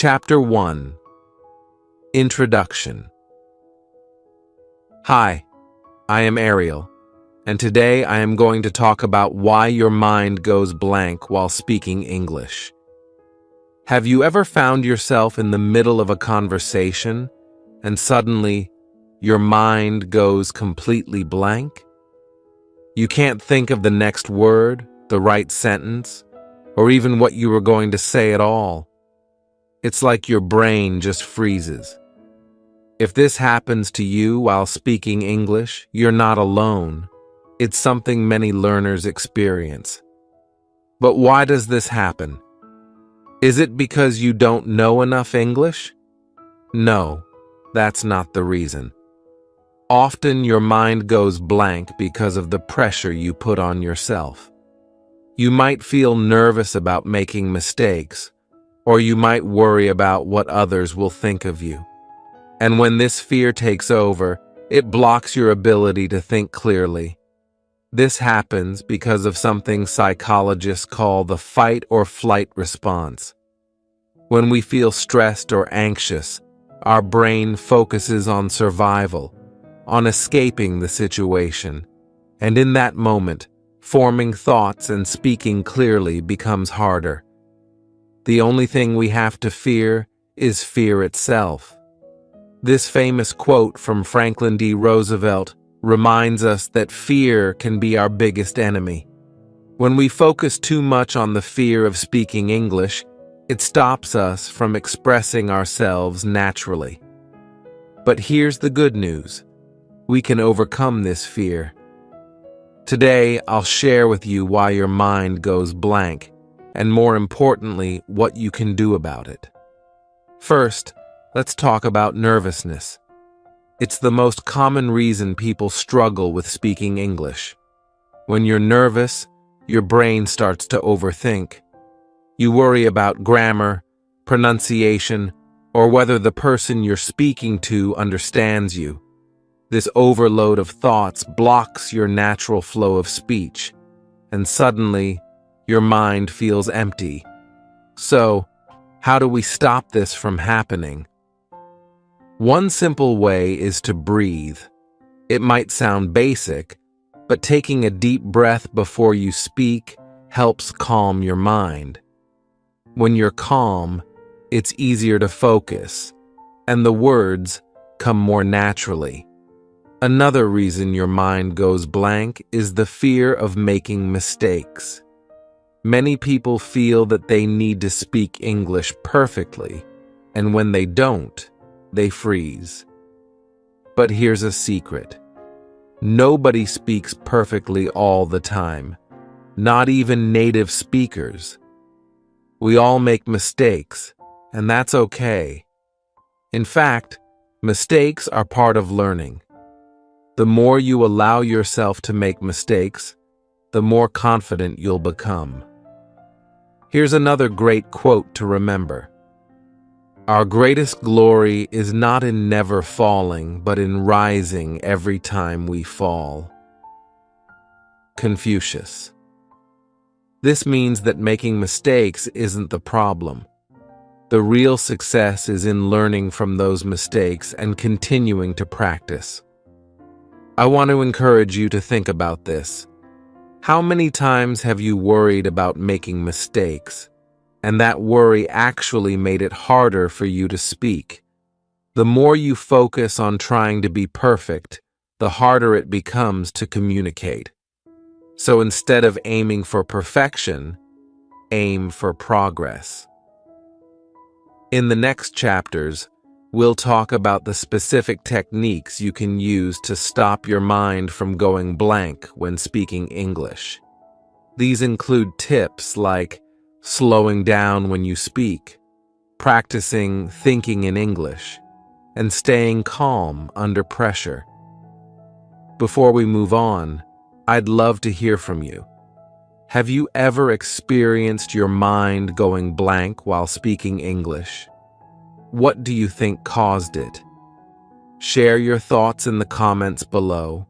Chapter 1. Introduction. Hi, I am Ariel, and today I am going to talk about why your mind goes blank while speaking English. Have you ever found yourself in the middle of a conversation and suddenly your mind goes completely blank? You can't think of the next word, the right sentence, or even what you were going to say at all. It's like your brain just freezes. If this happens to you while speaking English, you're not alone. It's something many learners experience. But why does this happen? Is it because you don't know enough English? No, that's not the reason. Often your mind goes blank because of the pressure you put on yourself. You might feel nervous about making mistakes, or you might worry about what others will think of you. And when this fear takes over, it blocks your ability to think clearly. This happens because of something psychologists call the fight or flight response. When we feel stressed or anxious, our brain focuses on survival, on escaping the situation. And in that moment, forming thoughts and speaking clearly becomes harder. The only thing we have to fear is fear itself. This famous quote from Franklin D. Roosevelt reminds us that fear can be our biggest enemy. When we focus too much on the fear of speaking English, it stops us from expressing ourselves naturally. But here's the good news. We can overcome this fear. Today, I'll share with you why your mind goes blank, and more importantly, what you can do about it. First, let's talk about nervousness. It's the most common reason people struggle with speaking English. When you're nervous, your brain starts to overthink. You worry about grammar, pronunciation, or whether the person you're speaking to understands you. This overload of thoughts blocks your natural flow of speech, and suddenly, your mind feels empty. So, how do we stop this from happening? One simple way is to breathe. It might sound basic, but taking a deep breath before you speak helps calm your mind. When you're calm, it's easier to focus, and the words come more naturally. Another reason your mind goes blank is the fear of making mistakes. Many people feel that they need to speak English perfectly, and when they don't, they freeze. But here's a secret. Nobody speaks perfectly all the time, not even native speakers. We all make mistakes, and that's okay. In fact, mistakes are part of learning. The more you allow yourself to make mistakes, the more confident you'll become. Here's another great quote to remember. Our greatest glory is not in never falling, but in rising every time we fall. Confucius. This means that making mistakes isn't the problem. The real success is in learning from those mistakes and continuing to practice. I want to encourage you to think about this. How many times have you worried about making mistakes, and that worry actually made it harder for you to speak? The more you focus on trying to be perfect, the harder it becomes to communicate. So instead of aiming for perfection, aim for progress. In the next chapters, we'll talk about the specific techniques you can use to stop your mind from going blank when speaking English. These include tips like slowing down when you speak, practicing thinking in English, and staying calm under pressure. Before we move on, I'd love to hear from you. Have you ever experienced your mind going blank while speaking English? What do you think caused it? Share your thoughts in the comments below.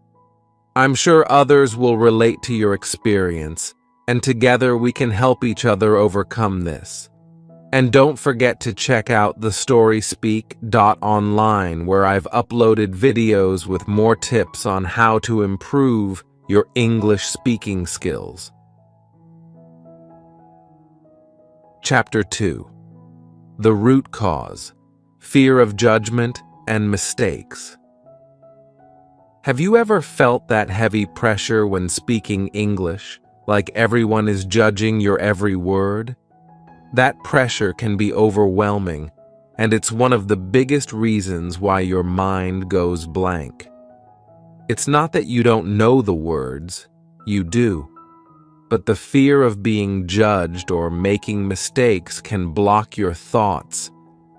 I'm sure others will relate to your experience, and together we can help each other overcome this. And don't forget to check out thestoryspeak.online, where I've uploaded videos with more tips on how to improve your English speaking skills. Chapter 2. The root cause: fear of judgment and mistakes. Have you ever felt that heavy pressure when speaking English, like everyone is judging your every word? That pressure can be overwhelming, and it's one of the biggest reasons why your mind goes blank. It's not that you don't know the words, you do, but the fear of being judged or making mistakes can block your thoughts,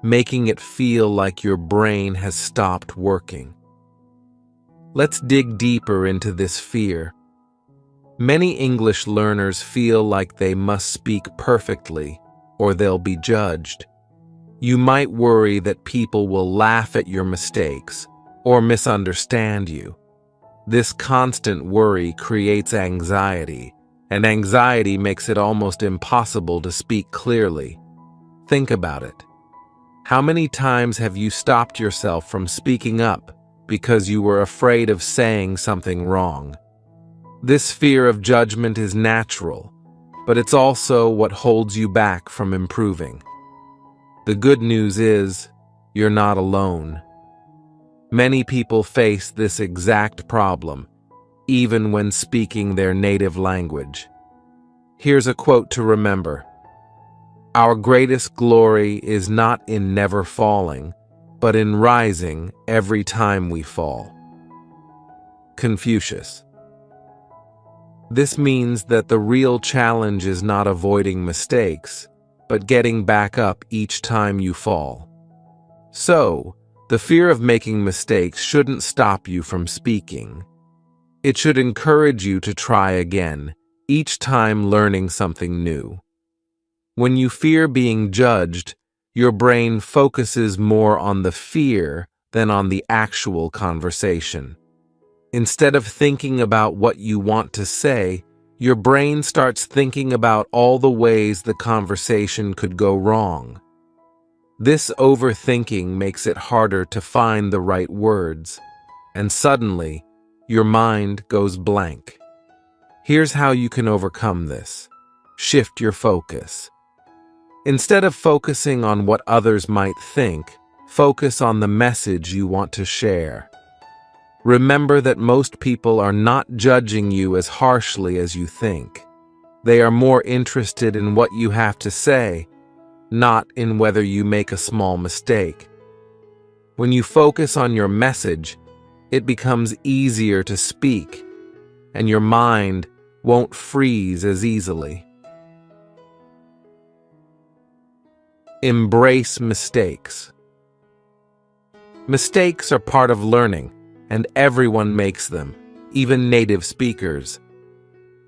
making it feel like your brain has stopped working. Let's dig deeper into this fear. Many English learners feel like they must speak perfectly, or they'll be judged. You might worry that people will laugh at your mistakes or misunderstand you. This constant worry creates anxiety, and anxiety makes it almost impossible to speak clearly. Think about it. How many times have you stopped yourself from speaking up because you were afraid of saying something wrong? This fear of judgment is natural, but it's also what holds you back from improving. The good news is, you're not alone. Many people face this exact problem, even when speaking their native language. Here's a quote to remember: "Our greatest glory is not in never falling, but in rising every time we fall." Confucius. This means that the real challenge is not avoiding mistakes, but getting back up each time you fall. So, the fear of making mistakes shouldn't stop you from speaking. It should encourage you to try again, each time learning something new. When you fear being judged, your brain focuses more on the fear than on the actual conversation. Instead of thinking about what you want to say, your brain starts thinking about all the ways the conversation could go wrong. This overthinking makes it harder to find the right words, and suddenly, your mind goes blank. Here's how you can overcome this. Shift your focus. Instead of focusing on what others might think, focus on the message you want to share. Remember that most people are not judging you as harshly as you think. They are more interested in what you have to say, not in whether you make a small mistake. When you focus on your message, it becomes easier to speak, and your mind won't freeze as easily. Embrace mistakes. Mistakes are part of learning, and everyone makes them, even native speakers.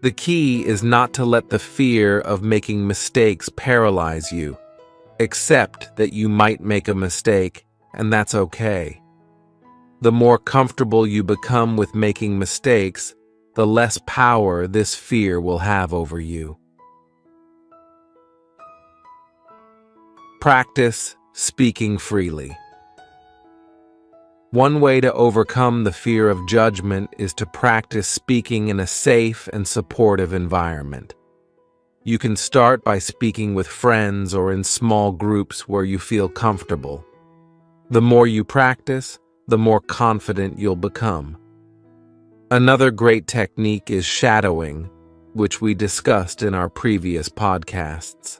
The key is not to let the fear of making mistakes paralyze you. Accept that you might make a mistake, and that's okay. The more comfortable you become with making mistakes, the less power this fear will have over you. Practice speaking freely. One way to overcome the fear of judgment is to practice speaking in a safe and supportive environment. You can start by speaking with friends or in small groups where you feel comfortable. The more you practice, the more confident you'll become. Another great technique is shadowing, which we discussed in our previous podcasts.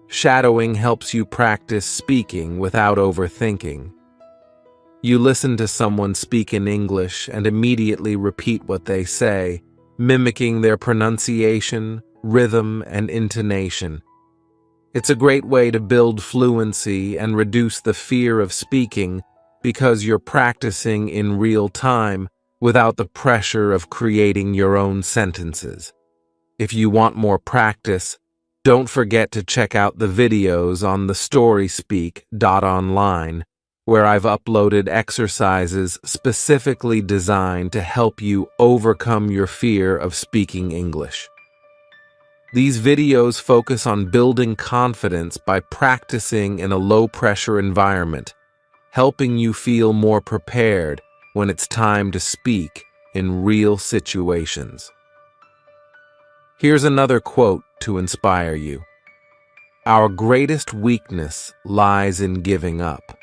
Shadowing helps you practice speaking without overthinking. You listen to someone speak in English and immediately repeat what they say, mimicking their pronunciation, rhythm, and intonation. It's a great way to build fluency and reduce the fear of speaking because you're practicing in real time without the pressure of creating your own sentences. If you want more practice, don't forget to check out the videos on thestoryspeak.online, where I've uploaded exercises specifically designed to help you overcome your fear of speaking English. These videos focus on building confidence by practicing in a low-pressure environment, helping you feel more prepared when it's time to speak in real situations. Here's another quote to inspire you. Our greatest weakness lies in giving up.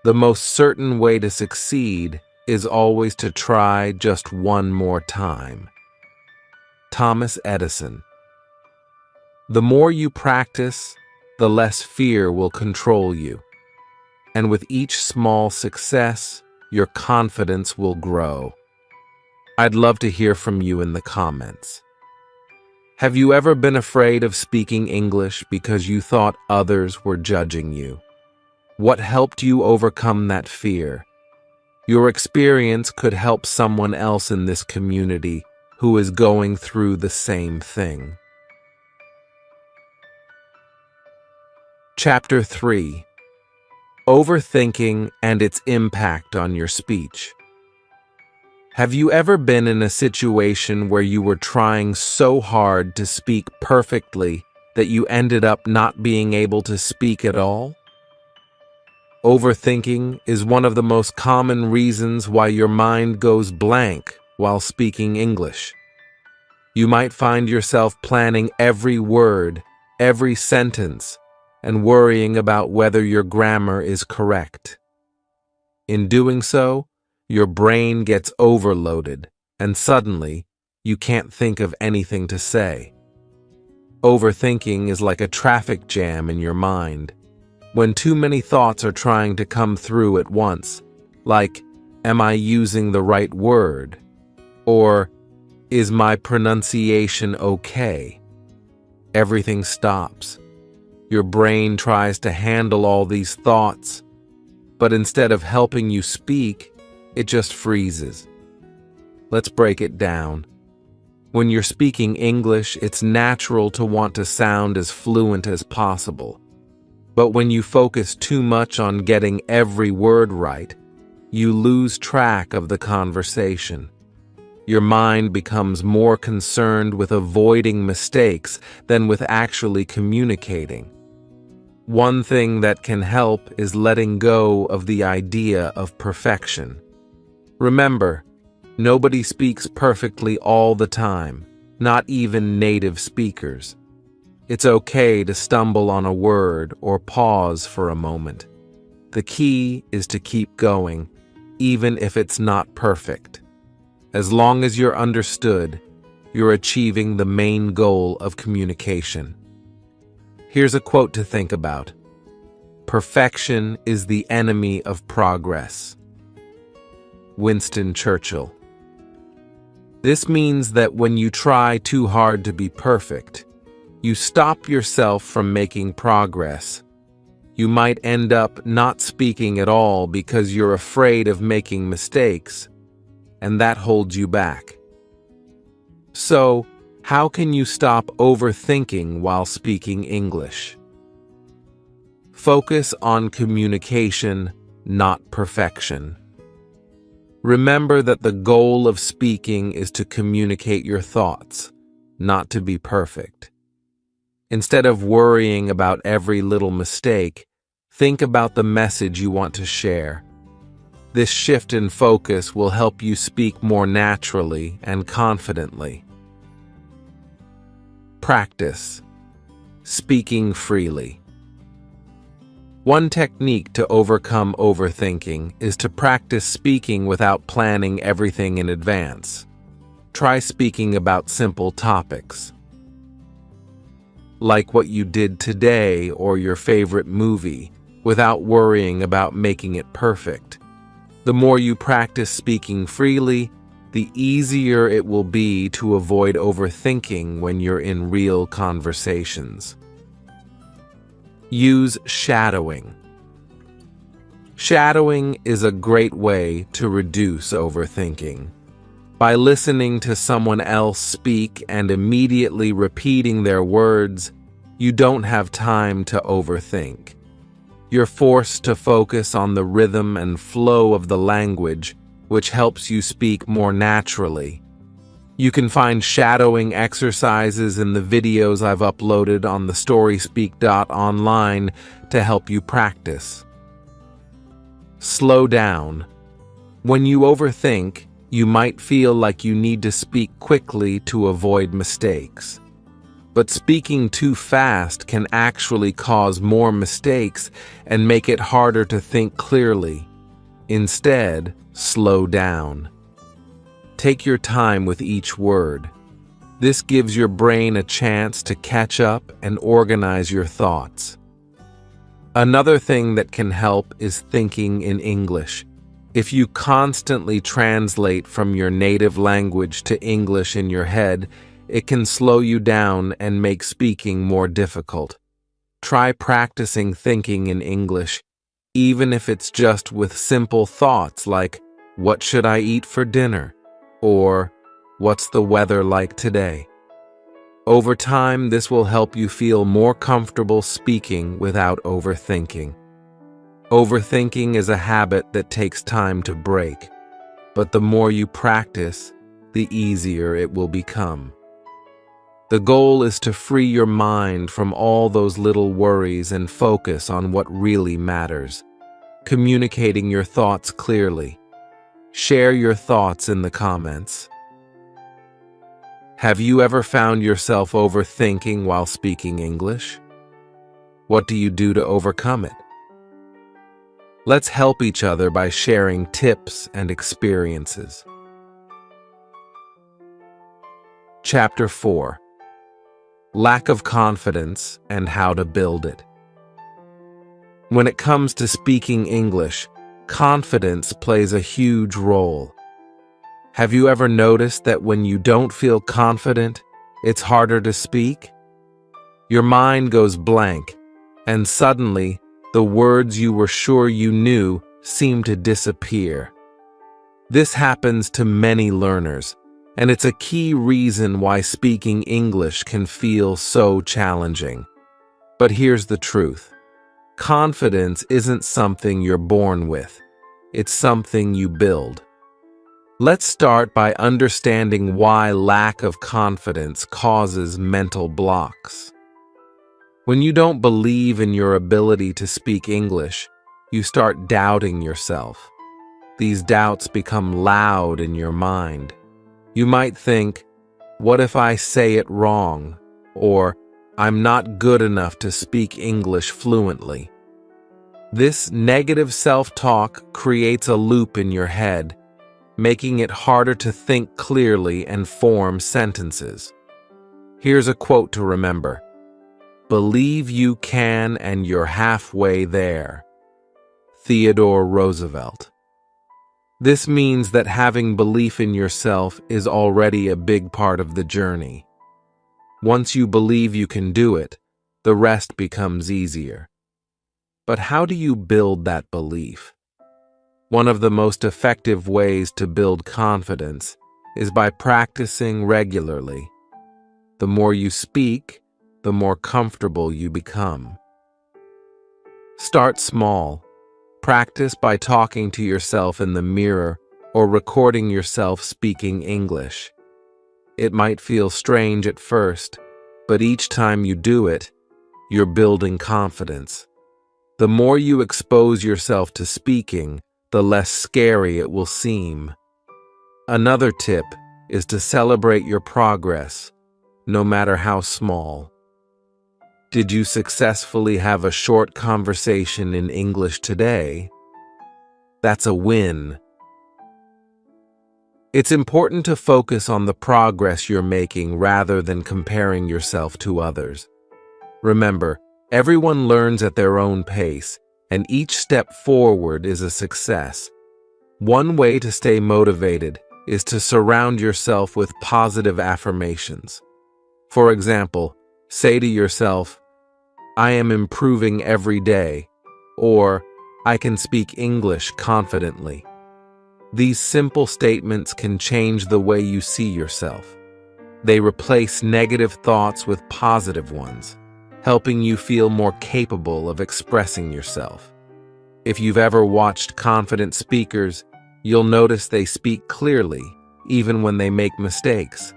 The most certain way to succeed is always to try just one more time. Thomas Edison. The more you practice, the less fear will control you. And with each small success, your confidence will grow. I'd love to hear from you in the comments. Have you ever been afraid of speaking English because you thought others were judging you? What helped you overcome that fear? Your experience could help someone else in this community who is going through the same thing. Chapter 3. Overthinking and its impact on your speech. Have you ever been in a situation where you were trying so hard to speak perfectly that you ended up not being able to speak at all? Overthinking is one of the most common reasons why your mind goes blank while speaking English. You might find yourself planning every word, every sentence, and worrying about whether your grammar is correct. In doing so, your brain gets overloaded, and suddenly, you can't think of anything to say. Overthinking is like a traffic jam in your mind. When too many thoughts are trying to come through at once, like, am I using the right word? Or, is my pronunciation okay? Everything stops. Your brain tries to handle all these thoughts, but instead of helping you speak, it just freezes. Let's break it down. When you're speaking English, it's natural to want to sound as fluent as possible. But when you focus too much on getting every word right, you lose track of the conversation. Your mind becomes more concerned with avoiding mistakes than with actually communicating. One thing that can help is letting go of the idea of perfection. Remember, nobody speaks perfectly all the time, not even native speakers. It's okay to stumble on a word or pause for a moment. The key is to keep going, even if it's not perfect. As long as you're understood, you're achieving the main goal of communication. Here's a quote to think about. Perfection is the enemy of progress. Winston Churchill. This means that when you try too hard to be perfect, you stop yourself from making progress. You might end up not speaking at all because you're afraid of making mistakes, and that holds you back. So, how can you stop overthinking while speaking English? Focus on communication, not perfection. Remember that the goal of speaking is to communicate your thoughts, not to be perfect. Instead of worrying about every little mistake, think about the message you want to share. This shift in focus will help you speak more naturally and confidently. Practice. Speaking freely. One technique to overcome overthinking is to practice speaking without planning everything in advance. Try speaking about simple topics, like what you did today or your favorite movie, without worrying about making it perfect. The more you practice speaking freely, the easier it will be to avoid overthinking when you're in real conversations. Use shadowing. Shadowing is a great way to reduce overthinking. By listening to someone else speak and immediately repeating their words, you don't have time to overthink. You're forced to focus on the rhythm and flow of the language, which helps you speak more naturally. You can find shadowing exercises in the videos I've uploaded on the storyspeak.online to help you practice. Slow down. When you overthink, you might feel like you need to speak quickly to avoid mistakes. But speaking too fast can actually cause more mistakes and make it harder to think clearly. Instead, slow down. Take your time with each word. This gives your brain a chance to catch up and organize your thoughts. Another thing that can help is thinking in English. If you constantly translate from your native language to English in your head, it can slow you down and make speaking more difficult. Try practicing thinking in English, even if it's just with simple thoughts like, "What should I eat for dinner?" or "What's the weather like today?" Over time, this will help you feel more comfortable speaking without overthinking. Overthinking is a habit that takes time to break, but the more you practice, the easier it will become. The goal is to free your mind from all those little worries and focus on what really matters. Communicating your thoughts clearly. Share your thoughts in the comments. Have you ever found yourself overthinking while speaking English? What do you do to overcome it? Let's help each other by sharing tips and experiences. Chapter 4: Lack of confidence and how to build it. When it comes to speaking English, confidence plays a huge role. Have you ever noticed that when you don't feel confident, it's harder to speak? Your mind goes blank, and suddenly, the words you were sure you knew seem to disappear. This happens to many learners, and it's a key reason why speaking English can feel so challenging. But here's the truth. Confidence isn't something you're born with. It's something you build. Let's start by understanding why lack of confidence causes mental blocks. When you don't believe in your ability to speak English, you start doubting yourself. These doubts become loud in your mind. You might think, "What if I say it wrong?" or "I'm not good enough to speak English fluently." This negative self-talk creates a loop in your head, making it harder to think clearly and form sentences. Here's a quote to remember. "Believe you can and you're halfway there." Theodore Roosevelt. This means that having belief in yourself is already a big part of the journey. Once you believe you can do it, the rest becomes easier. But how do you build that belief? One of the most effective ways to build confidence is by practicing regularly. The more you speak, the more comfortable you become. Start small. Practice by talking to yourself in the mirror or recording yourself speaking English. It might feel strange at first, but each time you do it, you're building confidence. The more you expose yourself to speaking, the less scary it will seem. Another tip is to celebrate your progress, no matter how small. Did you successfully have a short conversation in English today? That's a win. It's important to focus on the progress you're making rather than comparing yourself to others. Remember, everyone learns at their own pace, and each step forward is a success. One way to stay motivated is to surround yourself with positive affirmations. For example, say to yourself, "I am improving every day," or "I can speak English confidently." These simple statements can change the way you see yourself. They replace negative thoughts with positive ones, helping you feel more capable of expressing yourself. If you've ever watched confident speakers, you'll notice they speak clearly, even when they make mistakes.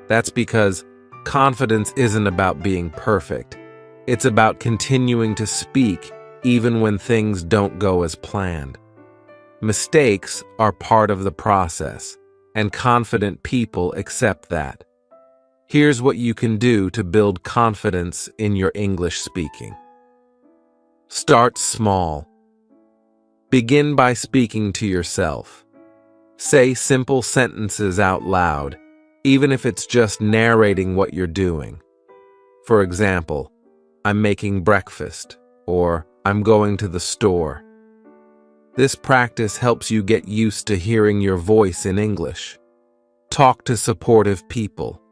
That's because confidence isn't about being perfect. It's about continuing to speak even when things don't go as planned. Mistakes are part of the process, and confident people accept that. Here's what you can do to build confidence in your English speaking. Start small. Begin by speaking to yourself. Say simple sentences out loud, even if it's just narrating what you're doing. For example, I'm making breakfast, or I'm going to the store. This practice helps you get used to hearing your voice in English. Talk to supportive people.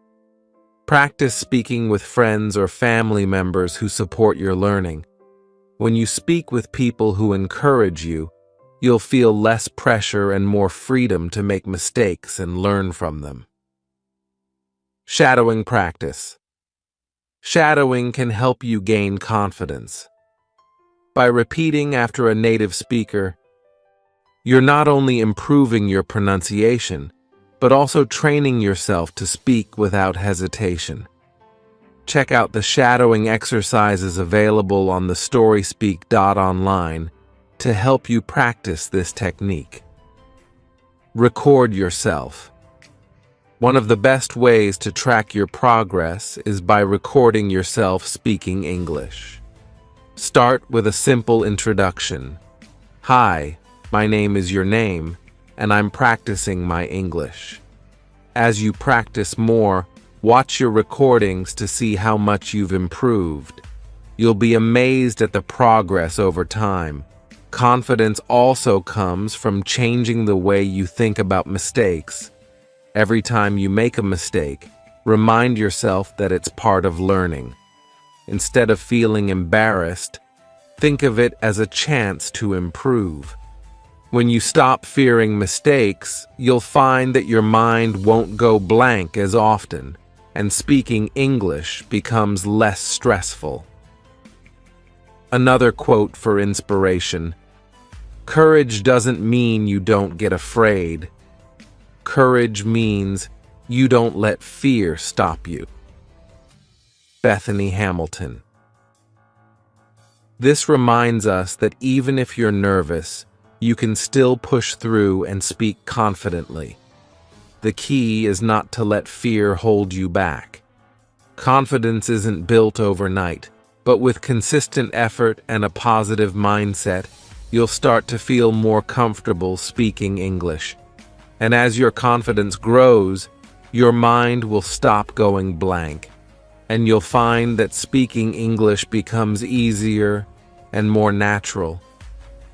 Practice speaking with friends or family members who support your learning. When you speak with people who encourage you, you'll feel less pressure and more freedom to make mistakes and learn from them. Shadowing practice. Shadowing can help you gain confidence. By repeating after a native speaker, you're not only improving your pronunciation, but also training yourself to speak without hesitation. Check out the shadowing exercises available on the storyspeak.online to help you practice this technique. Record yourself. One of the best ways to track your progress is by recording yourself speaking English. Start with a simple introduction. Hi, my name is your name, and I'm practicing my English. As you practice more, watch your recordings to see how much you've improved. You'll be amazed at the progress over time. Confidence also comes from changing the way you think about mistakes. Every time you make a mistake, remind yourself that it's part of learning. Instead of feeling embarrassed, think of it as a chance to improve. When you stop fearing mistakes, you'll find that your mind won't go blank as often, and speaking English becomes less stressful. Another quote for inspiration: courage doesn't mean you don't get afraid. Courage means you don't let fear stop you. Bethany Hamilton. This reminds us that even if you're nervous, you can still push through and speak confidently. The key is not to let fear hold you back. Confidence isn't built overnight, but with consistent effort and a positive mindset, you'll start to feel more comfortable speaking English. And as your confidence grows, your mind will stop going blank, and you'll find that speaking English becomes easier and more natural.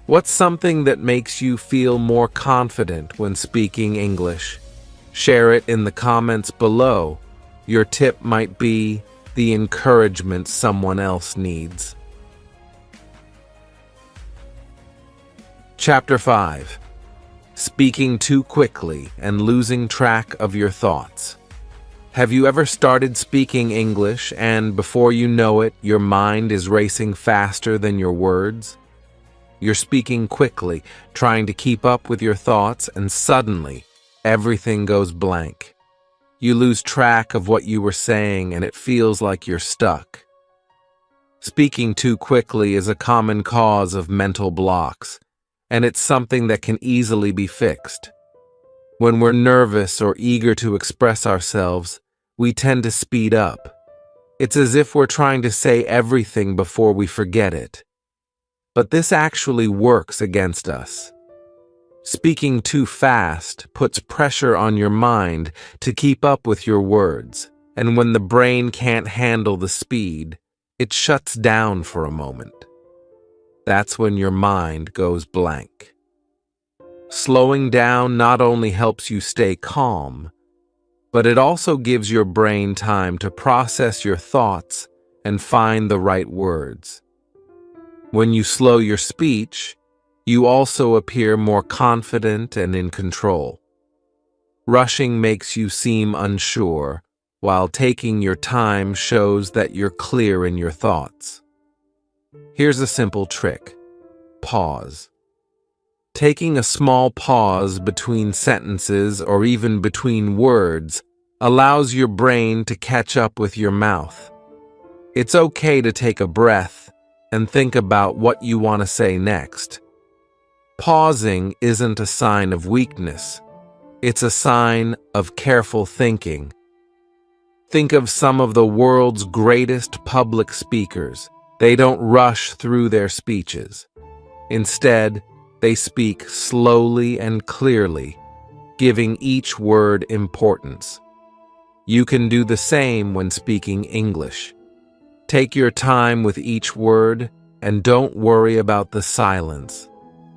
What's something that makes you feel more confident when speaking English? Share it in the comments below. Your tip might be the encouragement someone else needs. Chapter 5. Speaking too quickly and losing track of your thoughts. Have you ever started speaking English and before you know it, your mind is racing faster than your words? You're speaking quickly, trying to keep up with your thoughts, and suddenly, everything goes blank. You lose track of what you were saying and it feels like you're stuck. Speaking too quickly is a common cause of mental blocks, and it's something that can easily be fixed. When we're nervous or eager to express ourselves, we tend to speed up. It's as if we're trying to say everything before we forget it. But this actually works against us. Speaking too fast puts pressure on your mind to keep up with your words, and when the brain can't handle the speed, it shuts down for a moment. That's when your mind goes blank. Slowing down not only helps you stay calm, but it also gives your brain time to process your thoughts and find the right words. When you slow your speech, you also appear more confident and in control. Rushing makes you seem unsure, while taking your time shows that you're clear in your thoughts. Here's a simple trick. Pause. Taking a small pause between sentences or even between words allows your brain to catch up with your mouth. It's okay to take a breath and think about what you want to say next. Pausing isn't a sign of weakness. It's a sign of careful thinking. Think of some of the world's greatest public speakers. They don't rush through their speeches. Instead, they speak slowly and clearly, giving each word importance. You can do the same when speaking English. Take your time with each word and don't worry about the silence.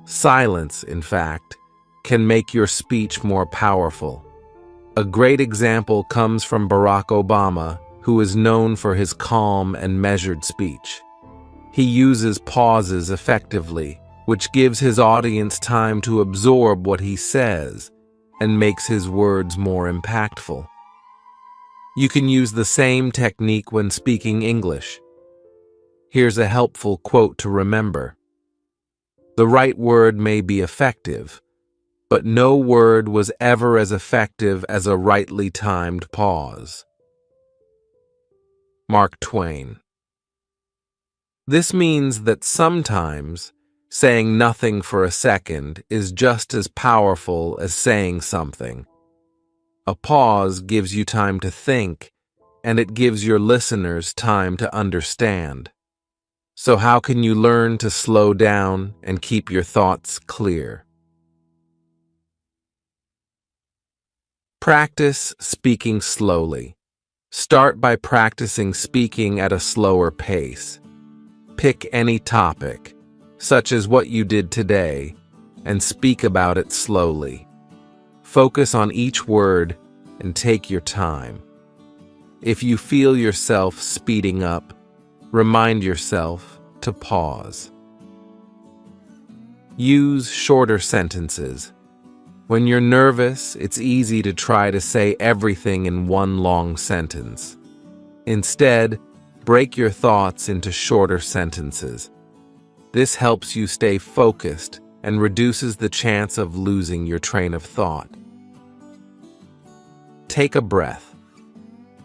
Silence, in fact, can make your speech more powerful. A great example comes from Barack Obama, who is known for his calm and measured speech. He uses pauses effectively, which gives his audience time to absorb what he says and makes his words more impactful. You can use the same technique when speaking English. Here's a helpful quote to remember. The right word may be effective, but no word was ever as effective as a rightly timed pause. Mark Twain. This means that sometimes saying nothing for a second is just as powerful as saying something. A pause gives you time to think, and it gives your listeners time to understand. So how can you learn to slow down and keep your thoughts clear? Practice speaking slowly. Start by practicing speaking at a slower pace. Pick any topic, such as what you did today, and speak about it slowly. Focus on each word and take your time. If you feel yourself speeding up, remind yourself to pause. Use shorter sentences. When you're nervous, it's easy to try to say everything in one long sentence. Instead, break your thoughts into shorter sentences. This helps you stay focused and reduces the chance of losing your train of thought. Take a breath.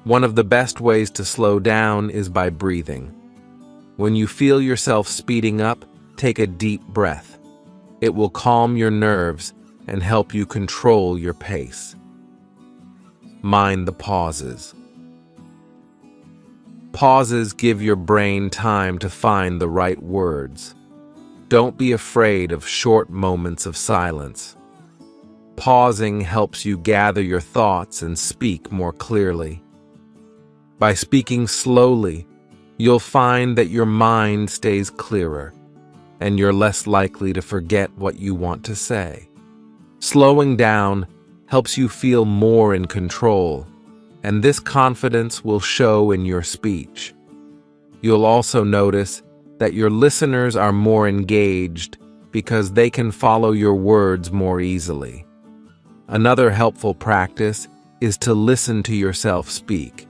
One of the best ways to slow down is by breathing. When you feel yourself speeding up, take a deep breath. It will calm your nerves and help you control your pace. Mind the pauses. Pauses give your brain time to find the right words. Don't be afraid of short moments of silence. Pausing helps you gather your thoughts and speak more clearly. By speaking slowly, you'll find that your mind stays clearer, and you're less likely to forget what you want to say. Slowing down helps you feel more in control, and this confidence will show in your speech. You'll also notice that your listeners are more engaged because they can follow your words more easily. Another helpful practice is to listen to yourself speak.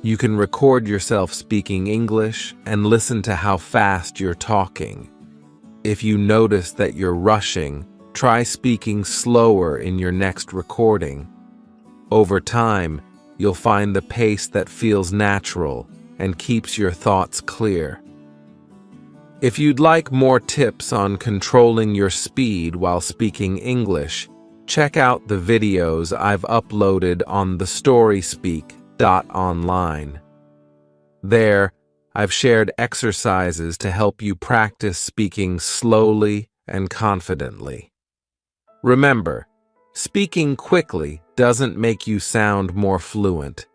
You can record yourself speaking English and listen to how fast you're talking. If you notice that you're rushing, try speaking slower in your next recording. Over time, you'll find the pace that feels natural and keeps your thoughts clear. If you'd like more tips on controlling your speed while speaking English, check out the videos I've uploaded on thestoryspeak.online. There, I've shared exercises to help you practice speaking slowly and confidently. Remember, speaking quickly doesn't make you sound more fluent.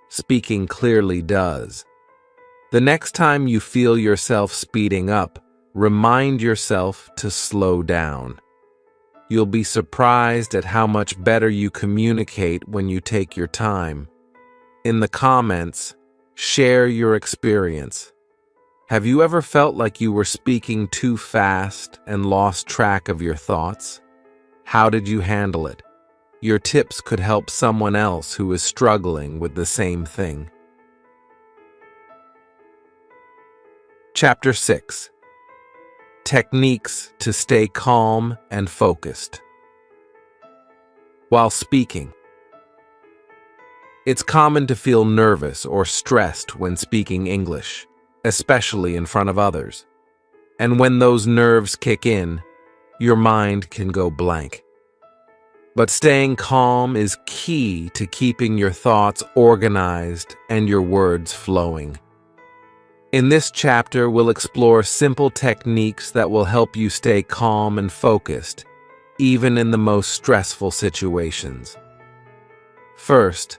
Speaking clearly does. The next time you feel yourself speeding up, remind yourself to slow down. You'll be surprised at how much better you communicate when you take your time. In the comments, share your experience. Have you ever felt like you were speaking too fast and lost track of your thoughts? How did you handle it? Your tips could help someone else who is struggling with the same thing. Chapter 6. Techniques to stay calm and focused. While speaking, it's common to feel nervous or stressed when speaking English, especially in front of others. And when those nerves kick in, your mind can go blank. But staying calm is key to keeping your thoughts organized and your words flowing. In this chapter, we'll explore simple techniques that will help you stay calm and focused, even in the most stressful situations. First,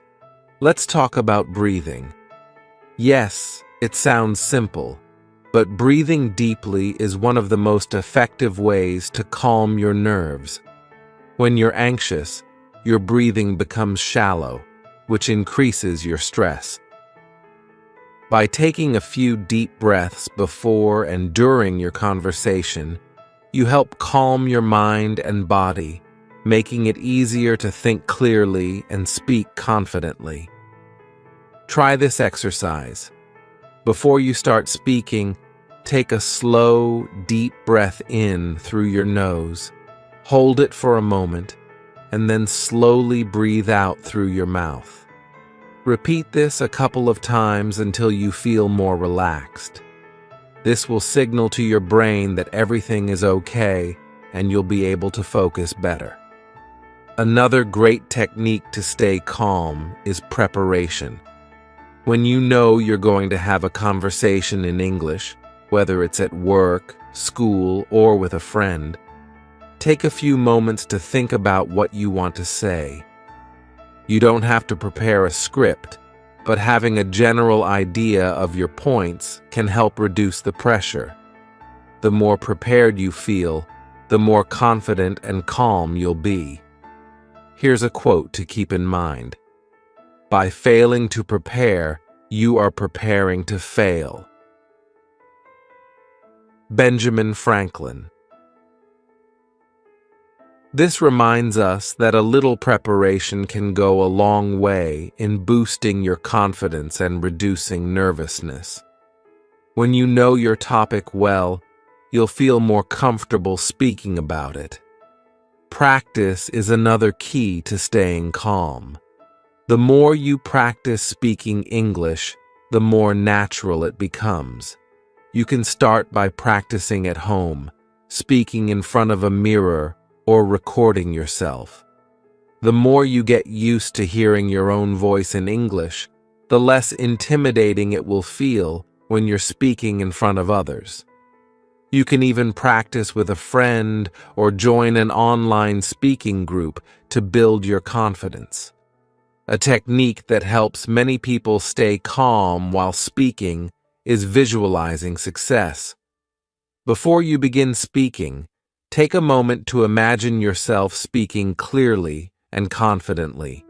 let's talk about breathing. Yes, it sounds simple, but breathing deeply is one of the most effective ways to calm your nerves. When you're anxious, your breathing becomes shallow, which increases your stress. By taking a few deep breaths before and during your conversation, you help calm your mind and body, making it easier to think clearly and speak confidently. Try this exercise. Before you start speaking, take a slow, deep breath in through your nose. Hold it for a moment, and then slowly breathe out through your mouth. Repeat this a couple of times until you feel more relaxed. This will signal to your brain that everything is okay and you'll be able to focus better. Another great technique to stay calm is preparation. When you know you're going to have a conversation in English, whether it's at work, school, or with a friend, take a few moments to think about what you want to say. You don't have to prepare a script, but having a general idea of your points can help reduce the pressure. The more prepared you feel, the more confident and calm you'll be. Here's a quote to keep in mind. By failing to prepare, you are preparing to fail. Benjamin Franklin. This reminds us that a little preparation can go a long way in boosting your confidence and reducing nervousness. When you know your topic well, you'll feel more comfortable speaking about it. Practice is another key to staying calm. The more you practice speaking English, the more natural it becomes. You can start by practicing at home, speaking in front of a mirror, or recording yourself. The more you get used to hearing your own voice in English, the less intimidating it will feel when you're speaking in front of others. You can even practice with a friend or join an online speaking group to build your confidence. A technique that helps many people stay calm while speaking is visualizing success. Before you begin speaking, take a moment to imagine yourself speaking clearly and confidently.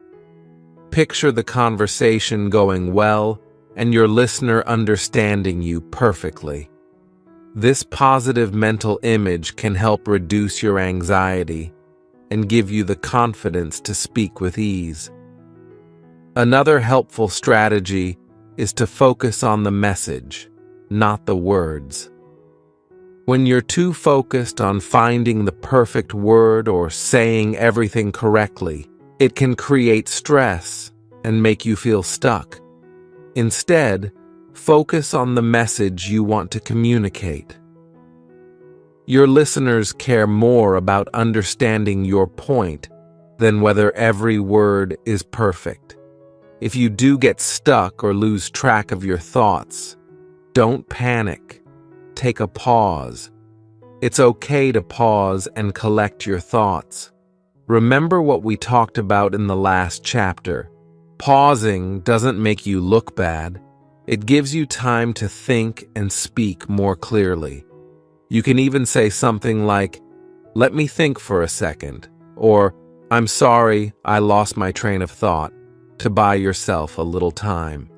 Picture the conversation going well and your listener understanding you perfectly. This positive mental image can help reduce your anxiety and give you the confidence to speak with ease. Another helpful strategy is to focus on the message, not the words. When you're too focused on finding the perfect word or saying everything correctly, it can create stress and make you feel stuck. Instead, focus on the message you want to communicate. Your listeners care more about understanding your point than whether every word is perfect. If you do get stuck or lose track of your thoughts, don't panic. Take a pause. It's okay to pause and collect your thoughts. Remember what we talked about in the last chapter. Pausing doesn't make you look bad. It gives you time to think and speak more clearly. You can even say something like, "Let me think for a second," or "I'm sorry, I lost my train of thought," to buy yourself a little time.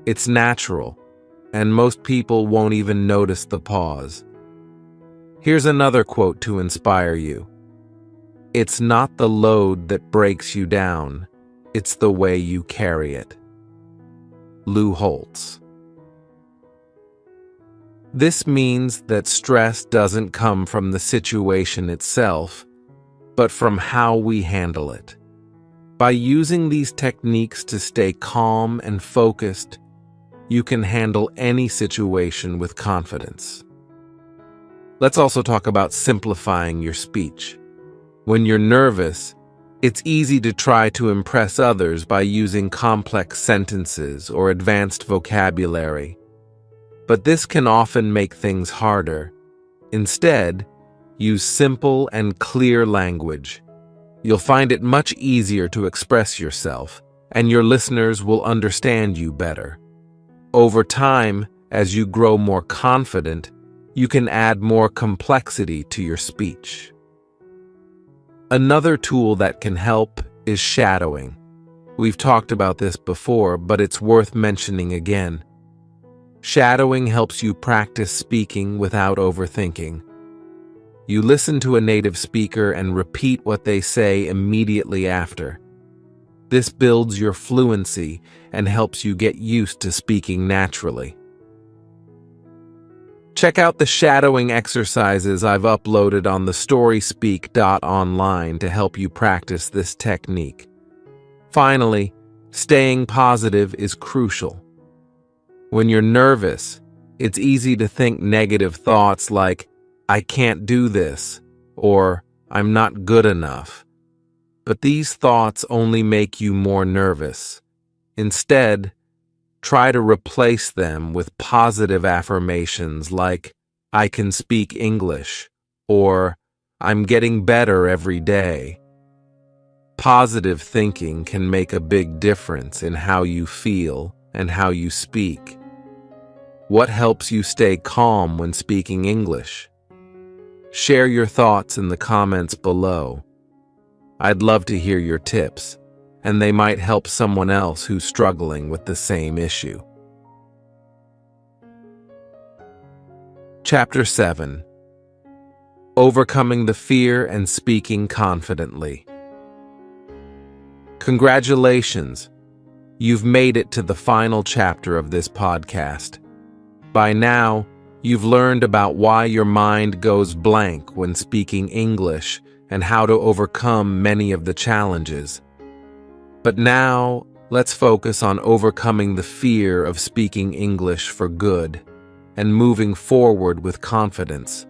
It's natural, and most people won't even notice the pause. Here's another quote to inspire you. It's not the load that breaks you down, it's the way you carry it. Lou Holtz. This means that stress doesn't come from the situation itself, but from how we handle it. By using these techniques to stay calm and focused, you can handle any situation with confidence. Let's also talk about simplifying your speech. When you're nervous, it's easy to try to impress others by using complex sentences or advanced vocabulary. But this can often make things harder. Instead, use simple and clear language. You'll find it much easier to express yourself, and your listeners will understand you better. Over time, as you grow more confident, you can add more complexity to your speech. Another tool that can help is shadowing. We've talked about this before, but it's worth mentioning again. Shadowing helps you practice speaking without overthinking. You listen to a native speaker and repeat what they say immediately after. This builds your fluency and helps you get used to speaking naturally. Check out the shadowing exercises I've uploaded on the storyspeak.online to help you practice this technique. Finally, staying positive is crucial. When you're nervous, it's easy to think negative thoughts like, "I can't do this," or "I'm not good enough." But these thoughts only make you more nervous. Instead, try to replace them with positive affirmations like, "I can speak English," or "I'm getting better every day." Positive thinking can make a big difference in how you feel and how you speak. What helps you stay calm when speaking English? Share your thoughts in the comments below. I'd love to hear your tips, and they might help someone else who's struggling with the same issue. Chapter 7. Overcoming the fear and speaking confidently. Congratulations! You've made it to the final chapter of this podcast. By now, you've learned about why your mind goes blank when speaking English and how to overcome many of the challenges. But now, let's focus on overcoming the fear of speaking English for good and moving forward with confidence.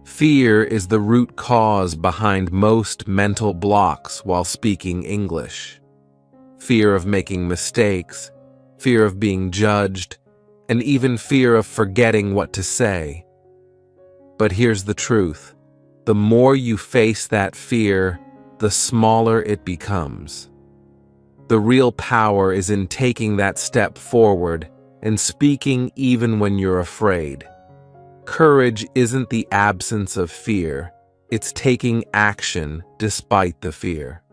Fear is the root cause behind most mental blocks while speaking English. Fear of making mistakes, fear of being judged, and even fear of forgetting what to say. But here's the truth. The more you face that fear, the smaller it becomes. The real power is in taking that step forward and speaking even when you're afraid. Courage isn't the absence of fear, it's taking action despite the fear.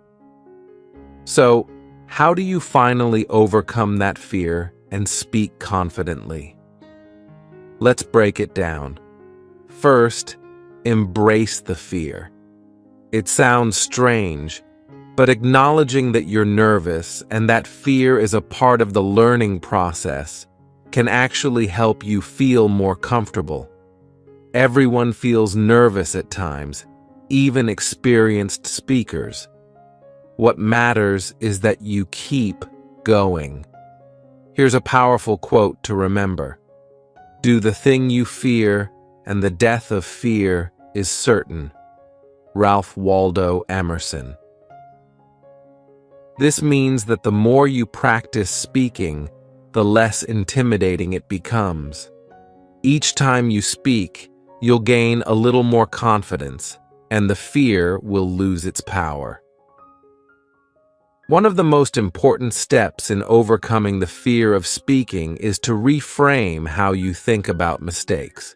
So, how do you finally overcome that fear and speak confidently? Let's break it down. First, embrace the fear. It sounds strange, but acknowledging that you're nervous and that fear is a part of the learning process can actually help you feel more comfortable. Everyone feels nervous at times, even experienced speakers. What matters is that you keep going. Here's a powerful quote to remember. Do the thing you fear, and the death of fear is certain. Ralph Waldo Emerson. This means that the more you practice speaking, the less intimidating it becomes. Each time you speak, you'll gain a little more confidence, and the fear will lose its power. One of the most important steps in overcoming the fear of speaking is to reframe how you think about mistakes.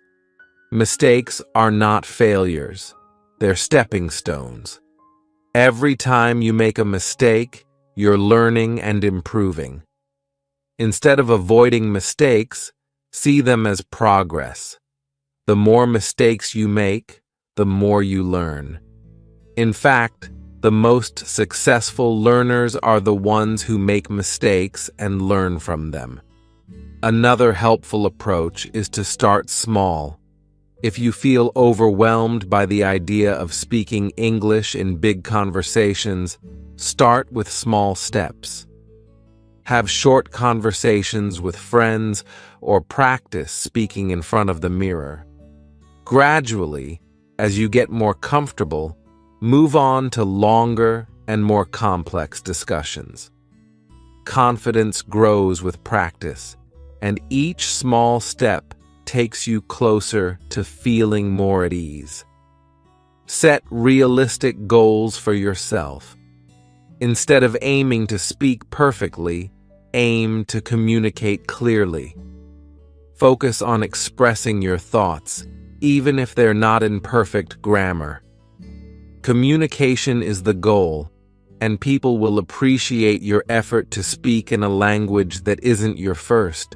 Mistakes are not failures. They're stepping stones. Every time you make a mistake, you're learning and improving. Instead of avoiding mistakes, see them as progress. The more mistakes you make, the more you learn. In fact, the most successful learners are the ones who make mistakes and learn from them. Another helpful approach is to start small. If you feel overwhelmed by the idea of speaking English in big conversations, start with small steps. Have short conversations with friends or practice speaking in front of the mirror. Gradually, as you get more comfortable, move on to longer and more complex discussions. Confidence grows with practice, and each small step takes you closer to feeling more at ease. Set realistic goals for yourself. Instead of aiming to speak perfectly, aim to communicate clearly. Focus on expressing your thoughts, even if they're not in perfect grammar. Communication is the goal, and people will appreciate your effort to speak in a language that isn't your first.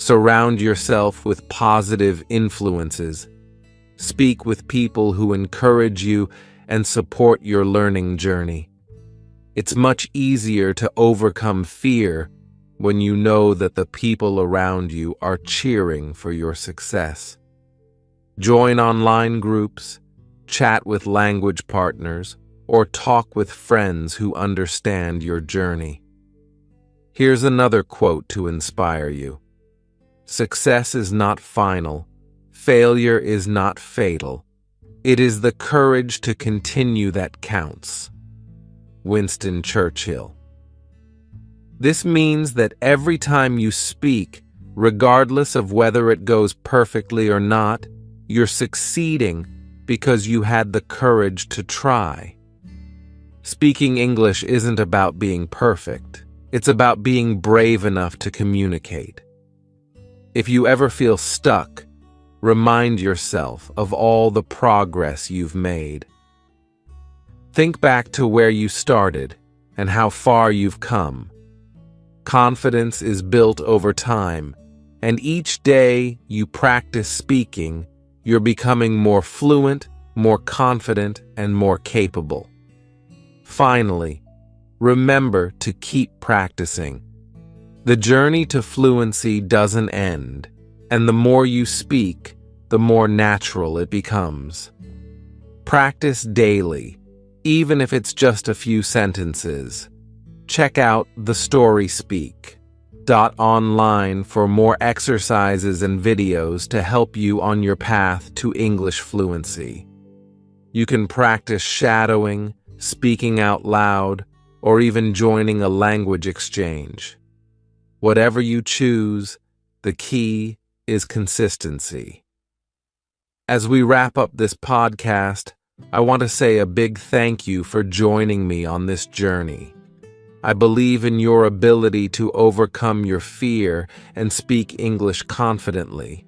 Surround yourself with positive influences. Speak with people who encourage you and support your learning journey. It's much easier to overcome fear when you know that the people around you are cheering for your success. Join online groups, chat with language partners, or talk with friends who understand your journey. Here's another quote to inspire you. Success is not final. Failure is not fatal. It is the courage to continue that counts. Winston Churchill. This means that every time you speak, regardless of whether it goes perfectly or not, you're succeeding because you had the courage to try. Speaking English isn't about being perfect. It's about being brave enough to communicate. If you ever feel stuck, remind yourself of all the progress you've made. Think back to where you started and how far you've come. Confidence is built over time, and each day you practice speaking, you're becoming more fluent, more confident, and more capable. Finally, remember to keep practicing. The journey to fluency doesn't end, and the more you speak, the more natural it becomes. Practice daily, even if it's just a few sentences. Check out thestoryspeak.online for more exercises and videos to help you on your path to English fluency. You can practice shadowing, speaking out loud, or even joining a language exchange. Whatever you choose, the key is consistency. As we wrap up this podcast, I want to say a big thank you for joining me on this journey. I believe in your ability to overcome your fear and speak English confidently.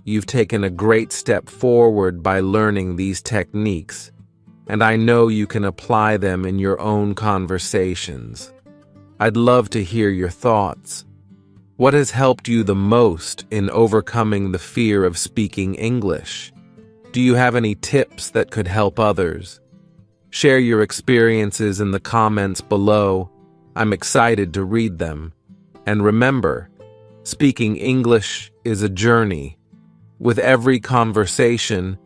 You've taken a great step forward by learning these techniques, and I know you can apply them in your own conversations. I'd love to hear your thoughts. What has helped you the most in overcoming the fear of speaking English? Do you have any tips that could help others? Share your experiences in the comments below. I'm excited to read them. And remember, speaking English is a journey. With every conversation,